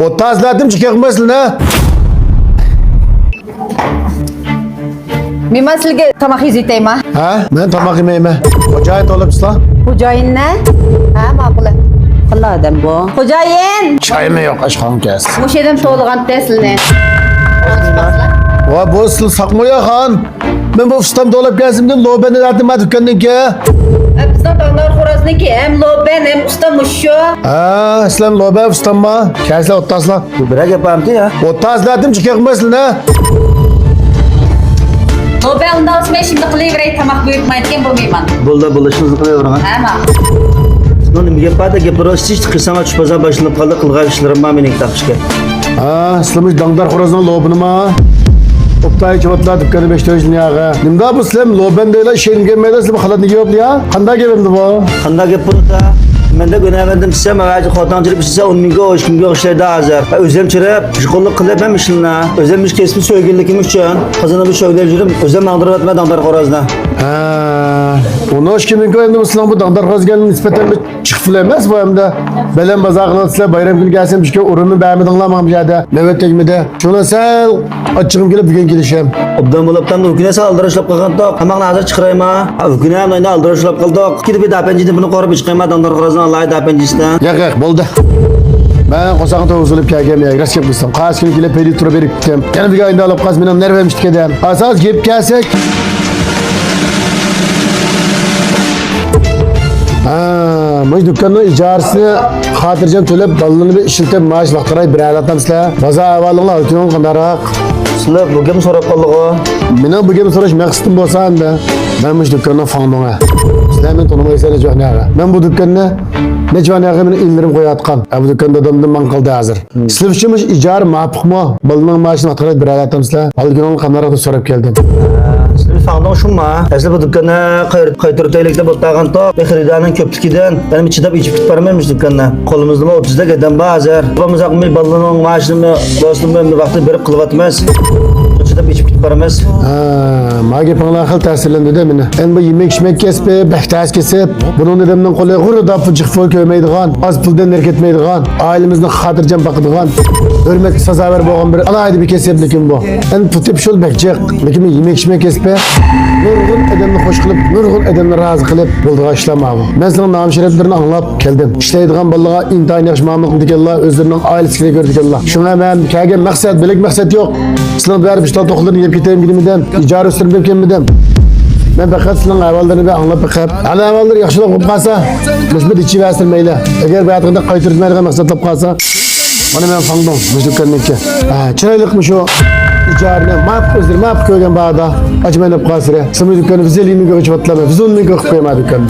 Otazladım çıkakmasın ha. Men sizlarga tomoq yeyizaymi? Ha? Ben tamak yemeyim. Hocayet olup ısla. Xo'jayin ne? Ha, ma'qul. Qilla odam bu. Xo'jayin! Çayımı yok aşkım kes. Mush yedim to'lg'an sizlarni. Va bu ısıl sakmaya han. Ben bu ustam dolap gelsimden lobeni verdim ha dükkandan ki. Bizning dondor xo'rozniki ham loben ham usta mushu. Ha, İslam lobe ustam mı? Kesle otazla. Bu bırak yapalım ki ya. Otazladım çıkakmasın ha. Loben undan men şimdi qilaveray tomoq buyurtmaydigan bo'lmayman. Buluşunuz kılıyor ona. Ha, ma'qul. Bunu bir yapar da yapıyoruz. Hiç kırsana çıkmaza başını kaldı kılgar işlerim var benim takışke. Ha, İslam'ı dangdar xorazdan lobini ma. Oktay çabatla dükkanı 5 lira ya. Nimda bu İslam loben değil şeyin gelmedi İslam halat ne gibi ya? Kanda gelmedi bu. Kanda yapıyor da. Ben de gönevendim size mağacı kodancılık size 10 milyon o 2 milyon işleri daha azar. Özlem çırep, şıkolluk kılıp hem işinle. Özlemmiş kesmiş söylgirlikim için. Kızını bir söylercirim. Özlem andırıp etme dandar korazına. Ha, onu hoş kimin koyundu İslam bu dangdar xoraz gelin nispeten bir çıktılemez bu hem de. Belen bazağını size bayram günü gelsin bir şey urunu beğenmedin lan mamcada. Mehmet tekmede. Şuna sen açığım gelip bugün gelişim. Obdan buluptan da hüküne saldırışlap kalkandık. Hemen hazır çıkarayım ha. Hüküne hemen aldırışlap kaldık. Gidip bir dapenciden bunu korup çıkayım ha dandar korazına Allah'ı dapencisinden. Yak boldu. Ben koşağın tavuğuz olup gelgem ya. Rast yapmışsam. Kaç gün kile peri tura berip gittim. Yani bir ayında alıp kaz benim nervemiştik edem. Asaz gelip gelsek. Mıç dükkanın icarısını hatırcan tölep balını bir işiltip maaş vaktaray bir aylatam sizler. Baza avalığına ötüyon kandarak. Sıla bugün sorup kaldık o. Benim bugün soruş meksitim bolsan da. Ben mıç dükkanın fandona. Sizler men tanımayı söyle cahniyaga. Ben bu dükkanı ne cahniyaga beni indirim koyatkan. Bu dükkanda adamdan man kaldı hazır. Sizler için mıç icar mapık mı? Balının maaşını vaktaray bir aylatam sizler. Algın onun kandarak da sorup geldim. Siz fandon şunma. Esli bu dükkanı kaytırıp teylikte bottağın top. Ve hiridanın köptükiden. Benim içidip içip gitparmaymış dükkanına. Kolumuzda mı 30'da geden bazar. Babamız akmış balının maaşını dostum bir vakti berip kılıp atmaz. İçidip içip gitparmaz. Magi pangla akıl tesirlendi de mene. En bu yemek içmek kesip, behtas kesip. Bunun edemden kolay gurda fıcık foy köymeydiğen. Az puldan erketmeydiğen. Ailemizden hatırcan bakıdığan. Hürmet sazaver boğan bir alaydı bir kesip lekin bu. En putip şol bekcek. Lekin yemek içmek kesip. Nurgun edemni hoş kılıp, nurgun edemni razı kılıp bulduğu işlama bu. Ben sana nam şereflerini anlap geldim. İşleydiğen balığa intayin yakışmamlık dikellah, özlerinin ailesini gördük Allah. Şuna ben kage maksat, bilek maksat yok. Sınav verip işte tokularını yiyip gideyim gidemeden, icar üstürüp gelmeden. Ben fakat sınav ayvallarını bir anlap bakıp, ana ayvallar yakışılık olup kalsa, müşbet içi versilmeyle. Eğer bir hayatında kaytırtmayla maksat tap kalsa, onu ben fandom, müşbetkenlik ki. Çıraylıkmış o. İcarine map gözleri map köygen bağda acımayıp kalsıra. Sımı dükkanı vizeliğini göğüç batlama. Vizonunu göğüç koyma dükkanı.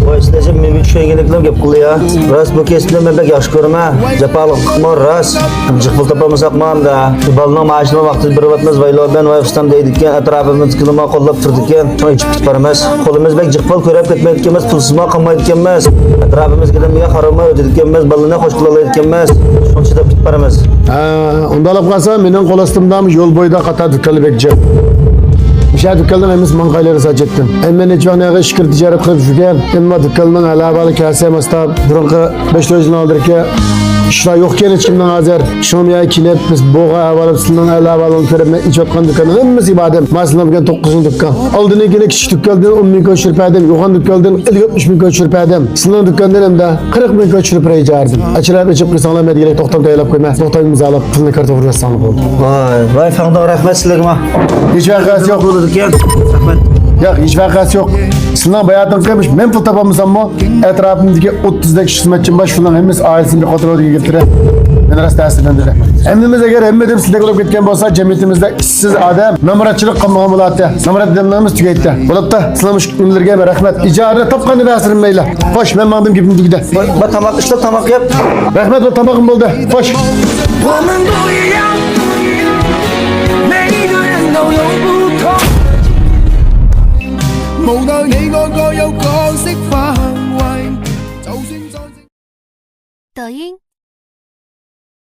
Bu isteyeceğim mümkün şey geliklerim gep kılıyor. Rast bu kestimden ben pek yaş görme. Cepalık mor rast. Cıkfıl tapamasak mağam da. Balına maaşına vakti bir vatmaz vaylo ben vay ustam deydikken etrafımız kılıma kollap turdikken. Sonra içip gitparmaz. Kolumuz bek cıkfıl körep ketmeydikkemez. Pulsızma kalmaydikkemez. Etrafımız gidemiye harama ödedikkemez. Balına hoş kılalaydikkemez. Sonra çıdap gitparmaz. Onda alıp kalsa menen kolastimdam yol boyda kata dükkanı bekçi. Şəhər dükkandan emiz manqayları saçetdim. Hemen hiç vaxtına şükür ticaret kılıp şükür. Emma dükkandan alabalı kəlsəm hasta. Burunqı 5 lojini aldırırken işler yokken hiç kimden hazır. Şomya kilep biz boğa avalıp sıldan alabalığını körüp iç otkan dükkandan emiz ibadem. Maslına bugün 9. dükkan. Aldığını yine küçük dükkandan 10 min koy çürpədim. Yoğan dükkandan 50-60 min koy çürpədim. Sıldan dükkandan hem de 40 min koy çürpəyi icardım. Açılayıp içip kırsanlar medigere 90 tayalap koyma. 90 imza alıp pılını kartı vurma sanlık oldu. Vay fandon rahmet sizlerime. Hiç vakası yok. Rahmet. Yok hiç vakası yok. Sınav bayatın kıymış. Ben pul tapamızam mı? Etrafımdaki 30'daki hizmetçim baş falan hemiz ailesini bir kontrol ediyor getire. Ben arası tesirlendirdi. Emrimiz eğer emmedim sizde kalıp gitken olsa cemiyetimizde işsiz adam namuratçılık kalmağı bulattı. Namurat edemlerimiz tükeytti. Bulup da sınamış ünlülerge ve rahmet. İcarı tapkanı versirim meyle. Hoş ben mandım gibi gide. Bak tamak işte tamak yap. Rahmet o tamakım buldu. Hoş.